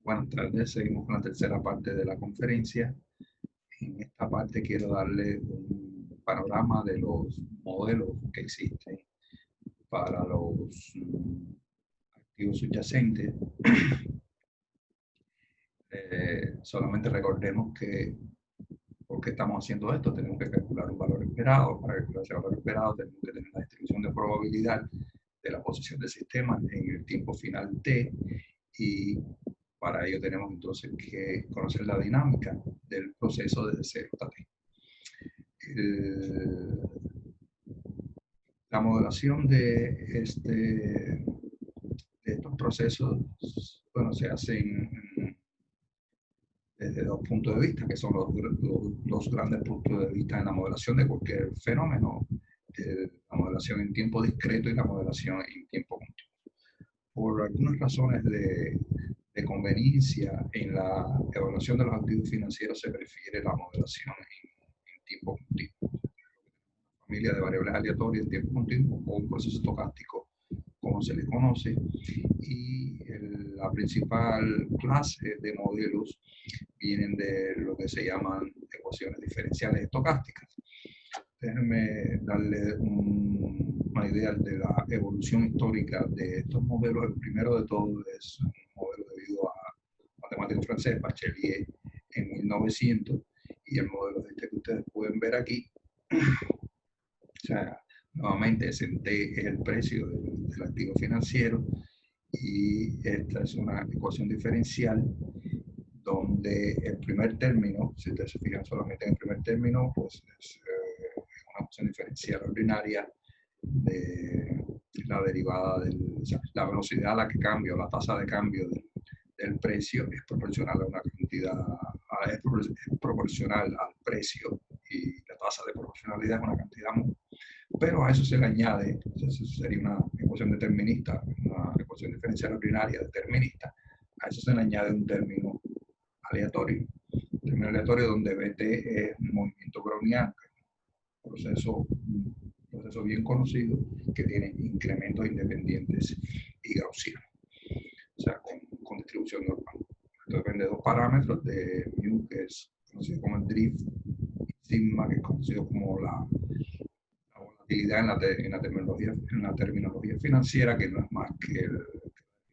Buenas tardes, seguimos con la tercera parte de la conferencia. En esta parte quiero darle un panorama de los modelos que existen para los activos subyacentes. Solamente recordemos que ¿por qué estamos haciendo esto? Tenemos que calcular un valor esperado. Para calcular ese valor esperado tenemos que tener la distribución de probabilidad de la posición del sistema en el tiempo final t, y para ello tenemos entonces que conocer la dinámica del proceso desde 0 hasta t. La modelación de estos procesos, bueno, se hacen desde dos puntos de vista, que son los dos grandes puntos de vista en la modelación de cualquier fenómeno: la modelación en tiempo discreto y la modelación en tiempo continuo. Por algunas razones de conveniencia en la evaluación de los activos financieros se prefiere la modelación en tiempo continuo, familia de variables aleatorias en tiempo continuo, o un proceso estocástico, como se le conoce. Y la principal clase de modelos vienen de lo que se llaman ecuaciones diferenciales estocásticas. Déjenme darle una idea de la evolución histórica de estos modelos. El primero de todos es un modelo debido a matemático francés, Bachelier, en 1900, y el modelo que ustedes pueden ver aquí. O sea, nuevamente ese T es el precio del activo financiero, y esta es una ecuación diferencial donde el primer término, si ustedes se fijan solamente en el primer término, pues es una ecuación diferencial ordinaria de la derivada o sea, la velocidad a la que cambia, o la tasa de cambio del precio es proporcional a una cantidad, es proporcional al precio, y la tasa de proporcionalidad es una cantidad pero a eso se le añade, eso sería una ecuación determinista, una ecuación diferencial ordinaria determinista, a eso se le añade un término aleatorio, donde Bt es un movimiento browniano, un proceso bien conocido que tiene incrementos independientes y gaussianos, o sea, con distribución normal. Esto depende de dos parámetros, de mu, que es conocido como el drift, y sigma, que es conocido como la volatilidad en la terminología financiera, que no es más que la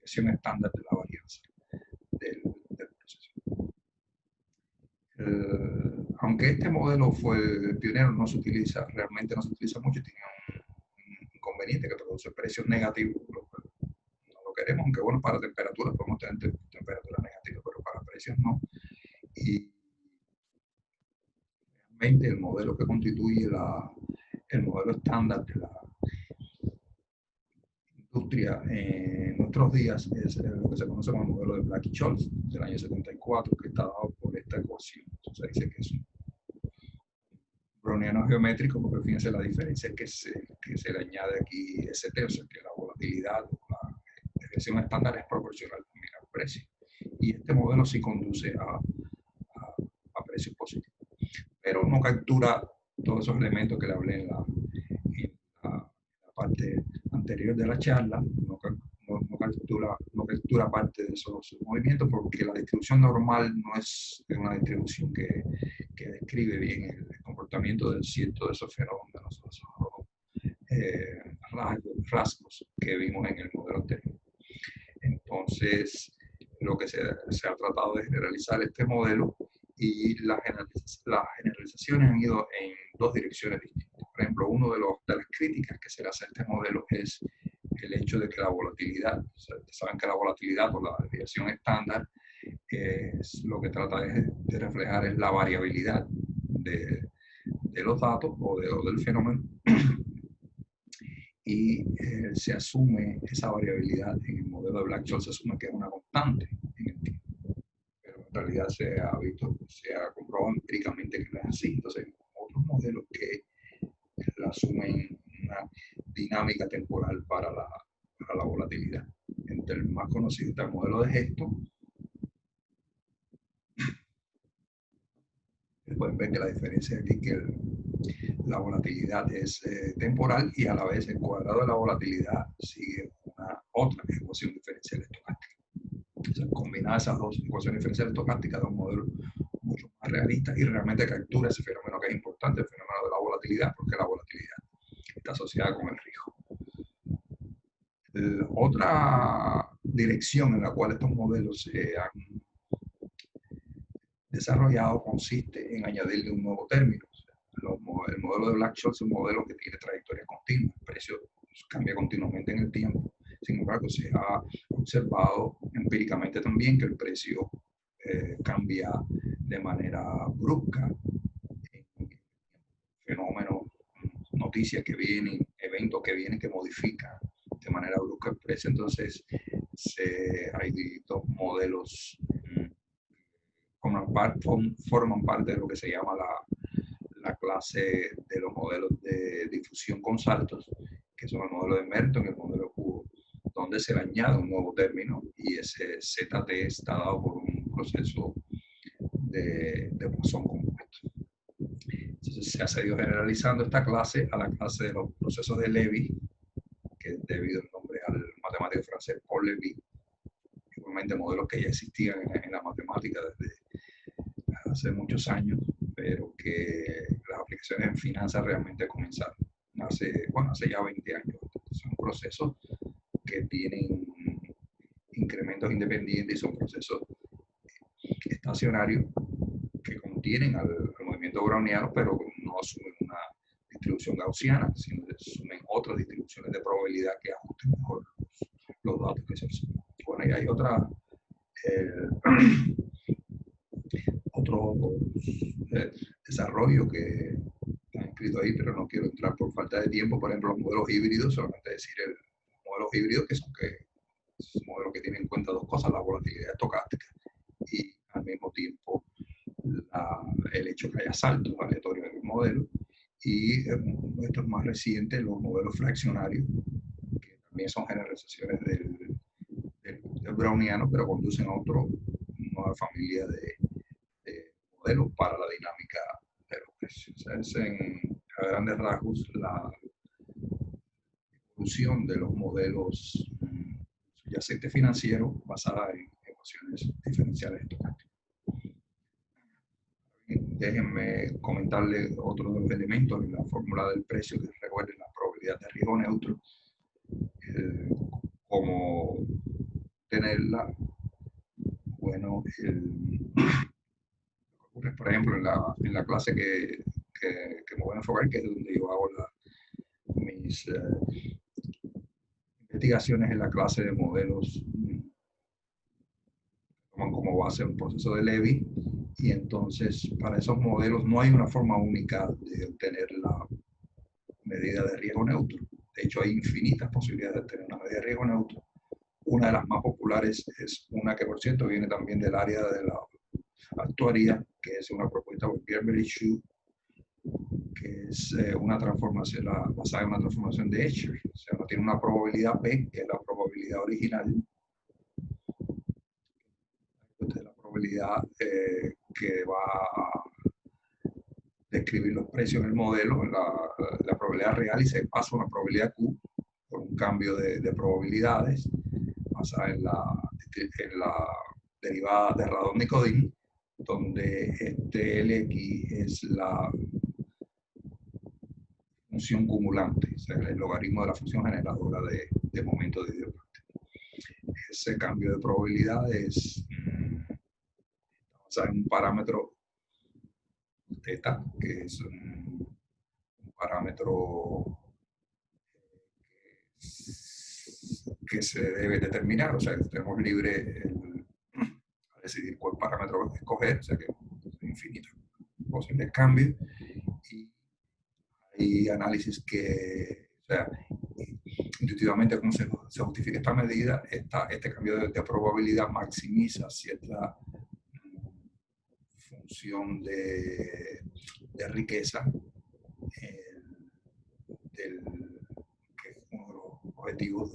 desviación estándar de la varianza del proceso. Aunque este modelo fue el pionero, realmente no se utiliza mucho, tiene un inconveniente que produce precios negativos, no lo queremos, aunque bueno, para temperaturas podemos tener temperaturas negativas, pero para precios no. Y realmente el modelo que constituye el modelo estándar de la industria en nuestros días es lo que se conoce como el modelo de Black-Scholes del año 74, que está dado por esta ecuación. Entonces dice que es un browniano geométrico, porque fíjense la diferencia que se le añade aquí ST, o sea que la volatilidad, la desviación estándar es proporcional también al precio. Y este modelo sí conduce a precios positivos, pero no captura todos esos elementos que le hablé en la parte anterior de la charla. No captura parte de esos movimientos, porque la distribución normal no es una distribución que describe bien el comportamiento del cierto de esos fenómenos, esos rasgos que vimos en el modelo anterior. Entonces, lo que se ha tratado de generalizar este modelo, y las generalizaciones han ido en dos direcciones distintas. Por ejemplo, una de las críticas que se le hace a este modelo es el hecho de que la volatilidad, o sea, saben que la volatilidad por la desviación estándar es lo que trata de reflejar es la variabilidad de los datos o del fenómeno, y se asume esa variabilidad en el modelo de Black-Scholes, se asume que es una constante en el tiempo, pero en realidad se ha comprobado empíricamente que no es así. Entonces, otros modelos que asumen una dinámica temporal para la volatilidad. Entre el más conocido está el modelo de gesto. Pueden ver que la diferencia aquí es que la volatilidad es temporal, y a la vez el cuadrado de la volatilidad sigue otra ecuación diferencial estocástica. Entonces, combinando combinadas esas dos ecuaciones diferenciales estocásticas da un modelo mucho más realista y realmente captura ese fenómeno que es importante, el fenómeno de la volatilidad, porque la volatilidad está asociada con el riesgo. Otra dirección en la cual estos modelos se han desarrollado consiste en añadirle un nuevo término. El modelo de Black-Scholes es un modelo que tiene trayectorias continuas, el precio cambia continuamente en el tiempo. Sin embargo, se ha observado empíricamente también que el precio cambia de manera brusca. Fenómenos, noticias que vienen, eventos que vienen que modifican de manera brusca el precio. Entonces, hay dos modelos forman parte de lo que se llama la clase de los modelos de difusión con saltos, que son el modelo de Merton y el modelo cubo, donde se le añade un nuevo término y ese ZT está dado por un proceso de Poisson compuesto. Entonces se ha seguido generalizando esta clase a la clase de los procesos de Lévy, que es debido el nombre al matemático francés Paul Lévy, igualmente modelos que ya existían en la matemática desde hace muchos años, pero que las aplicaciones en finanzas realmente comenzaron hace ya 20 años. Son procesos que tienen incrementos independientes y son procesos estacionarios que contienen al movimiento browniano, pero no asumen una distribución gaussiana, sino asumen otras distribuciones de probabilidad que ajusten mejor los datos que se asumen. Bueno, y hay otro desarrollo que está escrito ahí, pero no quiero entrar por falta de tiempo. Por ejemplo, los modelos híbridos, solamente decir el modelo híbrido, que es un modelo que tiene en cuenta dos cosas, la volatilidad estocástica y al mismo tiempo el hecho que haya saltos aleatorios en el modelo. Y esto es más reciente, los modelos fraccionarios, que también son generalizaciones del browniano, pero conducen a una nueva familia de modelos para la dinámica de los precios. O sea, es a grandes rasgos la evolución de los modelos subyacentes financieros basada en ecuaciones diferenciales estocásticas. Déjenme comentarle otro de los elementos en la fórmula del precio, que recuerden la probabilidad de riesgo neutro, cómo tenerla. Bueno, por ejemplo, en la clase que me voy a enfocar, que es donde yo hago mis investigaciones en la clase de modelos, toman como base un proceso de Lévy, y entonces para esos modelos no hay una forma única de obtener la medida de riesgo neutro. De hecho, hay infinitas posibilidades de obtener una medida de riesgo neutro. Una de las más populares es una que, por cierto, viene también del área de la actuaría, que es una propuesta por Gerber y Xu, que es una transformación, basada en una transformación de Escher. O sea, uno tiene una probabilidad P, que es la probabilidad original, de la probabilidad que va a describir los precios en el modelo, la probabilidad real, y se pasa una probabilidad Q por un cambio de probabilidades basada en la derivada de Radon-Nikodym, donde este LX es la función cumulante, o sea, el logaritmo de la función generadora de momento de Diophant. Ese cambio de probabilidades basado en un parámetro θ, que es un parámetro que se debe determinar, o sea, que tenemos libre a decidir cuál parámetro escoger, o sea que es infinito posibles cambios, y hay análisis que, o sea, intuitivamente cómo se justifica esta medida, este cambio de probabilidad maximiza cierta función de riqueza, que es uno de los objetivos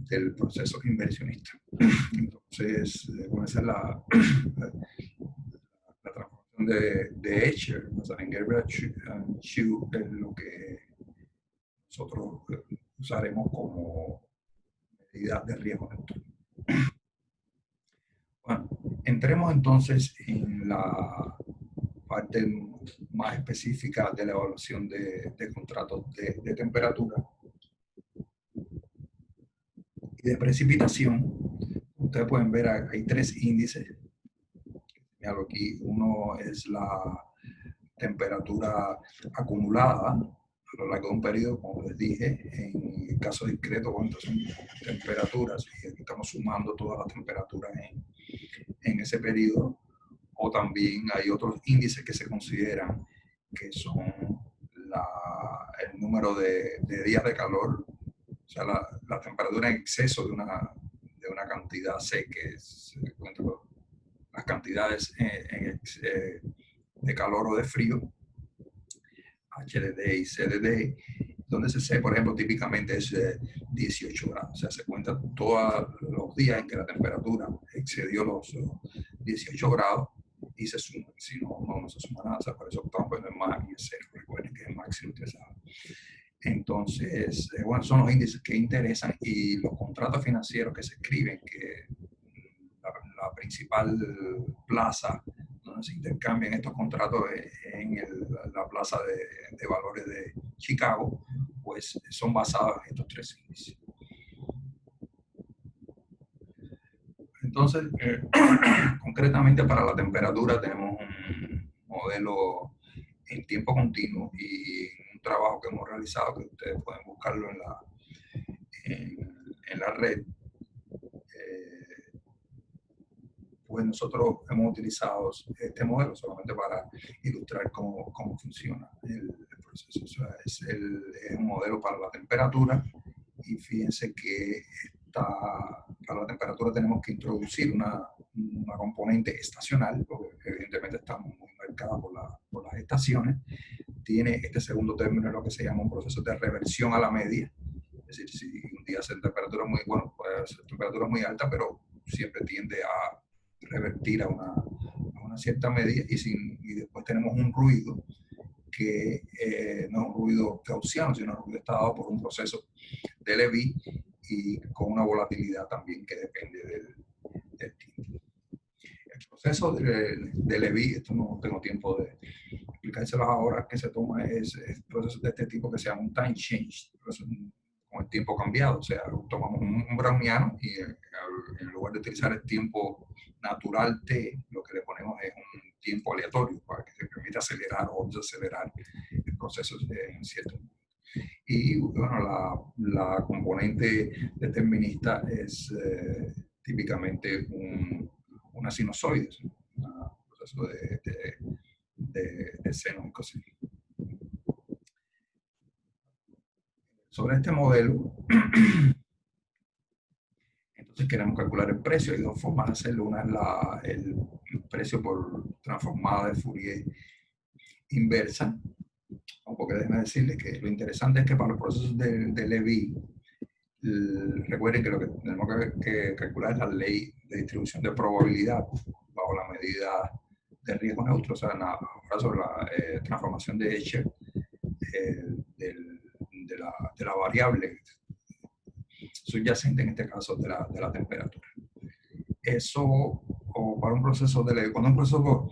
del proceso inversionista. Entonces, bueno, esa es la transformación de Escher, o sea, en Gerber and Xu, es lo que nosotros usaremos como medida de riesgo neutro. Bueno, entremos entonces en la parte más específica de la evaluación de contratos de temperatura y de precipitación. Ustedes pueden ver, hay tres índices. Aquí uno es la temperatura acumulada a lo largo de un periodo, como les dije, en el caso discreto, cuántas son temperaturas, y aquí estamos sumando todas las temperaturas en ese periodo. O también hay otros índices que se consideran que son el número de días de calor, o sea, la temperatura en exceso de una cantidad C, que es las cantidades de calor o de frío, HDD y CDD, donde C, por ejemplo, típicamente es 18 grados. O sea, se cuenta todos los días en que la temperatura excedió los 18 grados y se suma. Si no, no se suma nada. O sea, por eso estamos poniendo en más y es 0. Recuerden que es máximo utilizado. Entonces, bueno, son los índices que interesan y los contratos financieros que se escriben, que la principal plaza donde se intercambian estos contratos en la plaza de valores de Chicago, pues son basados en estos tres índices. Entonces, concretamente para la temperatura tenemos un modelo en tiempo continuo y un trabajo que hemos realizado, que ustedes pueden buscarlo en la red. Pues nosotros hemos utilizado este modelo solamente para ilustrar cómo funciona el proceso. O sea, es un modelo para la temperatura y fíjense que para la temperatura tenemos que introducir una componente estacional, porque evidentemente estamos muy marcados por las estaciones. Tiene este segundo término lo que se llama un proceso de reversión a la media. Es decir, si un día hace temperatura muy, bueno, puede ser temperatura muy alta, pero siempre tiende a revertir a una cierta medida y después tenemos un ruido que no es un ruido gaussiano, sino un ruido está dado por un proceso de Levy y con una volatilidad también que depende del tiempo. El proceso de Levy, esto no tengo tiempo de explicárselos ahora, que se toma es procesos de este tipo que se llama un time change, con el tiempo cambiado. O sea, tomamos un browniano y en lugar de utilizar el tiempo natural T, lo que le ponemos es un tiempo aleatorio para que se permita acelerar o desacelerar el proceso en cierto momento. Y bueno, la componente determinista es típicamente una sinusoide, un proceso de seno y coseno. Sobre este modelo, entonces queremos calcular el precio. Hay dos formas de hacerlo. Una es el precio por transformada de Fourier inversa. Porque déjenme decirles que lo interesante es que para los procesos de Levy, recuerden que lo que tenemos que calcular es la ley de distribución de probabilidad bajo la medida de riesgo neutro, o sea, sobre la transformación de Escher de la variable subyacente, en este caso de la temperatura. Eso, o para un proceso de Levy, cuando un proceso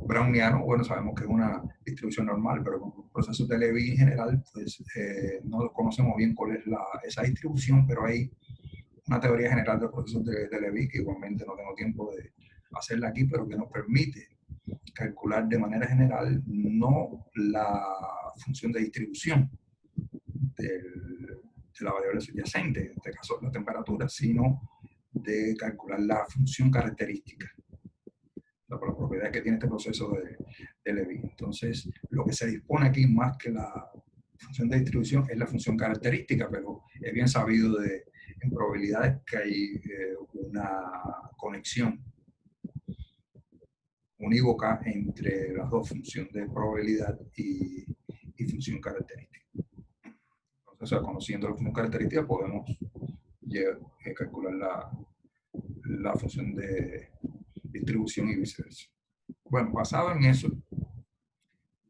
browniano, bueno, sabemos que es una distribución normal, pero con los procesos de Levy en general, pues no conocemos bien cuál es esa distribución, pero hay una teoría general de los procesos de Levy, que igualmente no tengo tiempo de hacerla aquí, pero que nos permite calcular de manera general no la función de distribución de la variable subyacente, en este caso la temperatura, sino de calcular la función característica, por las propiedades que tiene este proceso de Levy. Entonces, lo que se dispone aquí más que la función de distribución es la función característica, pero es bien sabido en probabilidades que hay una conexión unívoca entre las dos, función de probabilidad y función característica. Entonces, conociendo la función característica, podemos calcular la función de distribución y viceversa. Bueno, basado en eso,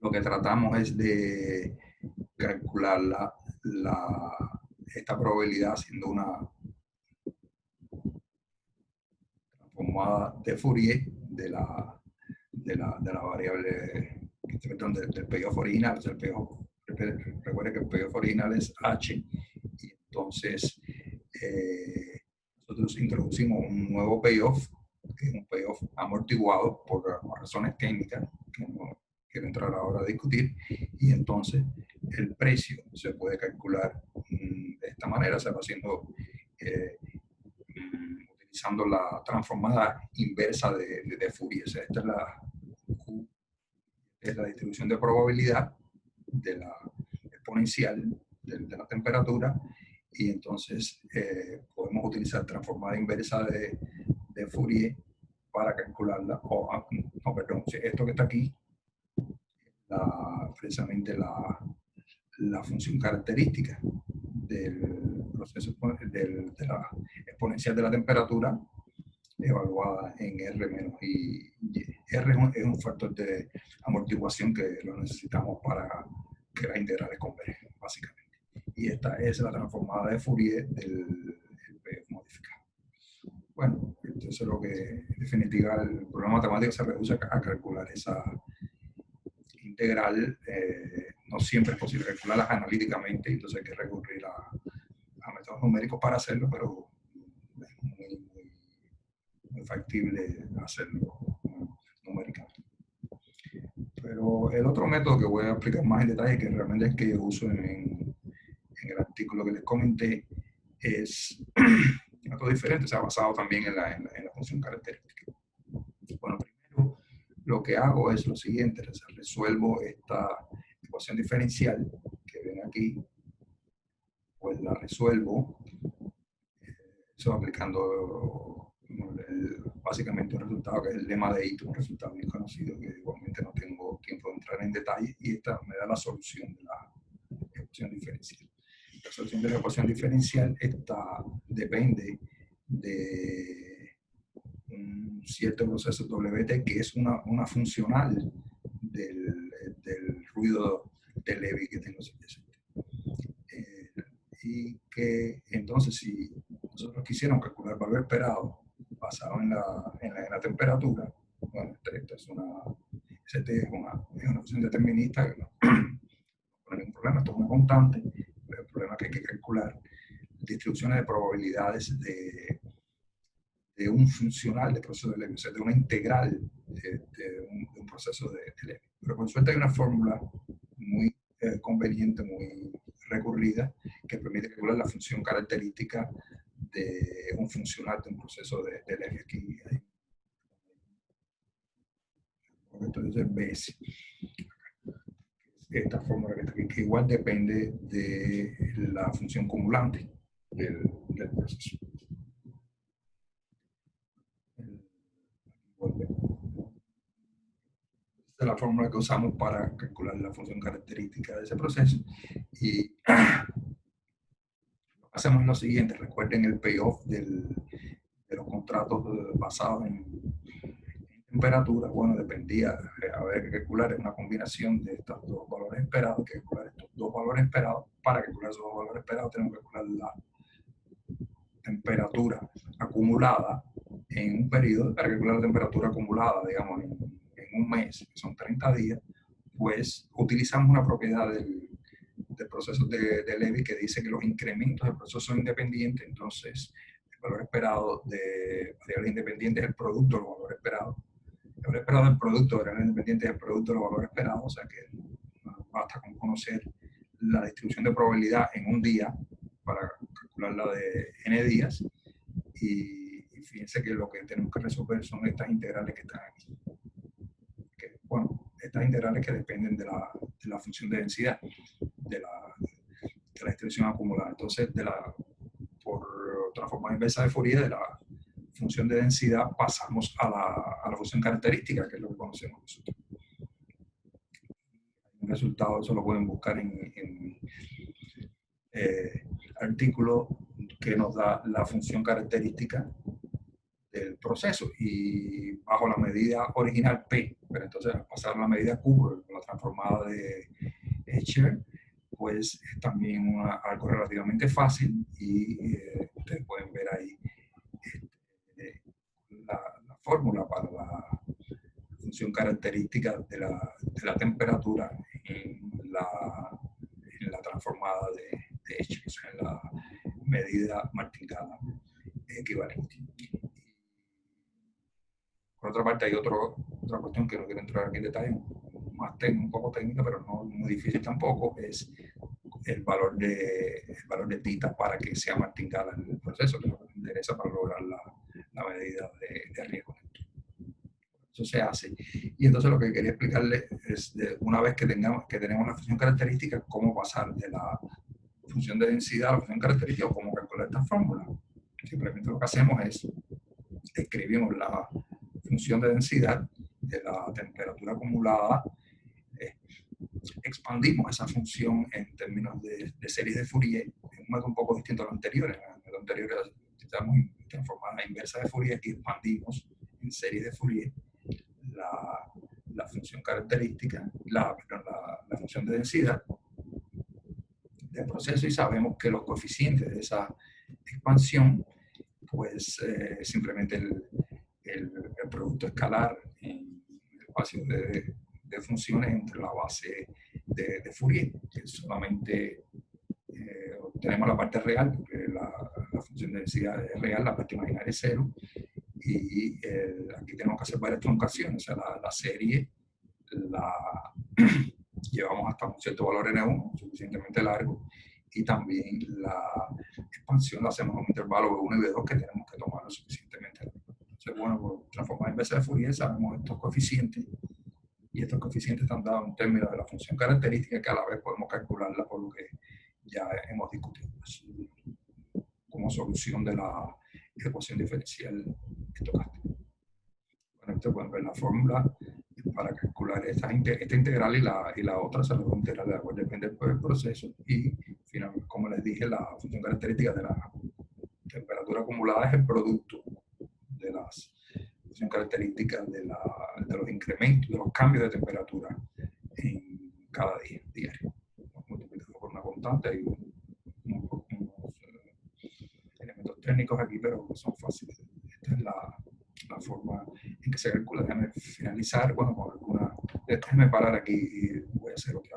lo que tratamos es de calcular esta probabilidad siendo una transformada de Fourier de la variable, perdón, del payoff original. O sea, el payoff, recuerde que el payoff original es H, y entonces nosotros introducimos un nuevo payoff, que es un payoff amortiguado por razones técnicas que no quiero entrar ahora a discutir, y entonces el precio se puede calcular de esta manera, se va haciendo utilizando la transformada inversa de Fourier. O sea, esta es la distribución de probabilidad de la exponencial de la temperatura, y entonces podemos utilizar transformada inversa de Fourier para calcularla, no, perdón, esto que está aquí, precisamente la función característica del proceso de la exponencial de la temperatura evaluada en R menos y R es un factor de amortiguación que lo necesitamos para que las integrales convergen, básicamente. Y esta es la transformada de Fourier del PF modificado. Bueno, entonces lo que en definitiva el problema matemático se reduce a calcular esa integral. No siempre es posible calcularlas analíticamente, entonces hay que recurrir a métodos numéricos para hacerlo, pero es muy factible hacerlo numéricamente. Pero el otro método que voy a explicar más en detalle, que realmente es que yo uso en el artículo que les comenté, es un método diferente, se ha basado también en la función característica. Bueno, primero lo que hago es lo siguiente: resuelvo esta ecuación diferencial que ven aquí, pues la resuelvo, eso aplicando básicamente un resultado que es el lema de Ito, un resultado bien conocido que igualmente no tengo tiempo de entrar en detalle, y esta me da la solución de la ecuación diferencial. La solución de la ecuación diferencial depende de un cierto proceso WT que es una funcional del ruido de Levy que tengo subyacente. Y que entonces, si nosotros quisiéramos calcular el valor esperado basado en la temperatura, bueno, esto es una función determinista que no hay ningún problema, esto es una constante, pero el problema es que hay que calcular distribuciones de probabilidades de un funcional de proceso de Levy, o sea, de una integral de un proceso de Levy. Pero por suerte hay una fórmula muy conveniente, muy recurrida, que permite calcular la función característica de un funcional de un proceso de Levy. Aquí hay, entonces BS. Esta fórmula que está aquí, que igual depende de la función cumulante del proceso. Esta es la fórmula que usamos para calcular la función característica de ese proceso. Y hacemos lo siguiente: recuerden el payoff de los contratos basados en temperatura. Bueno, dependía, había que calcular una combinación de estos dos valores esperados, que calcular estos dos valores esperados. Para calcular esos dos valores esperados tenemos que calcular la temperatura acumulada en un periodo. Para calcular la temperatura acumulada, digamos, en un mes, que son 30 días, pues utilizamos una propiedad del proceso de Levy que dice que los incrementos del proceso son independientes. Entonces el valor esperado de variables independientes es el producto de los valores esperados. El valor esperado del producto de variables independientes es el producto de los valores esperados, o sea que basta con conocer la distribución de probabilidad en un día para calcular la de n días, y fíjense que lo que tenemos que resolver son estas integrales que están aquí. Bueno, estas integrales que dependen de la función de densidad de la distribución acumulada. Entonces, por transformada inversa de Fourier de la función de densidad pasamos a la función característica, que es lo que conocemos nosotros. Un resultado, eso lo pueden buscar en artículo que nos da la función característica del proceso, y bajo la medida original P, pero entonces al pasar la medida Q con la transformada de Escher, pues es también algo relativamente fácil y ustedes pueden ver ahí la fórmula para la función característica de la temperatura en la transformada de H, o sea, en la medida martingala equivalente. Por otra parte, hay otra cuestión que no quiero entrar aquí en detalle, un poco técnica, pero no muy difícil tampoco, es el valor de tita para que sea martingala en el proceso, que nos interesa para lograr la medida de riesgo. Eso se hace. Y entonces lo que quería explicarles es, una vez que tenemos la función característica, cómo pasar de la función de densidad a la función característica o cómo calcular esta fórmula. Simplemente lo que hacemos es escribimos la función de densidad de la temperatura acumulada, expandimos esa función en términos de series de Fourier, en un método un poco distinto a lo anterior. En el método anterior estamos transformando la inversa de Fourier y expandimos en series de Fourier la función característica, la función de densidad del proceso, y sabemos que los coeficientes de esa expansión, pues simplemente el producto escalar en el espacio de funciones entre la base de Fourier, que solamente tenemos la parte real, porque la función de densidad es real, la parte imaginaria es cero, y aquí tenemos que hacer varias truncaciones, o sea, la serie la llevamos hasta un cierto valor N1, suficientemente largo, y también la expansión la hacemos en un intervalo B1 y B2 que tenemos que tomarlo suficientemente largo. Entonces, bueno, por transformar en inversa de Fourier sabemos estos coeficientes, y estos coeficientes están dados en términos de la función característica, que a la vez podemos calcularla por lo que ya hemos discutido, así, como solución de la ecuación diferencial estocástica. Bueno, ustedes pueden ver la fórmula para calcular esta integral y la otra se la voy a integrar de acuerdo, depende del proceso. Y finalmente, como les dije, la función característica de la temperatura acumulada es el producto de las función características de los incrementos, de los cambios de temperatura en cada día diario, multiplicado por una constante y unos elementos técnicos aquí, pero son fáciles. Esta es la forma en que se calcula. Déjame finalizar, bueno, con alguna. Déjame parar aquí y voy a hacer otra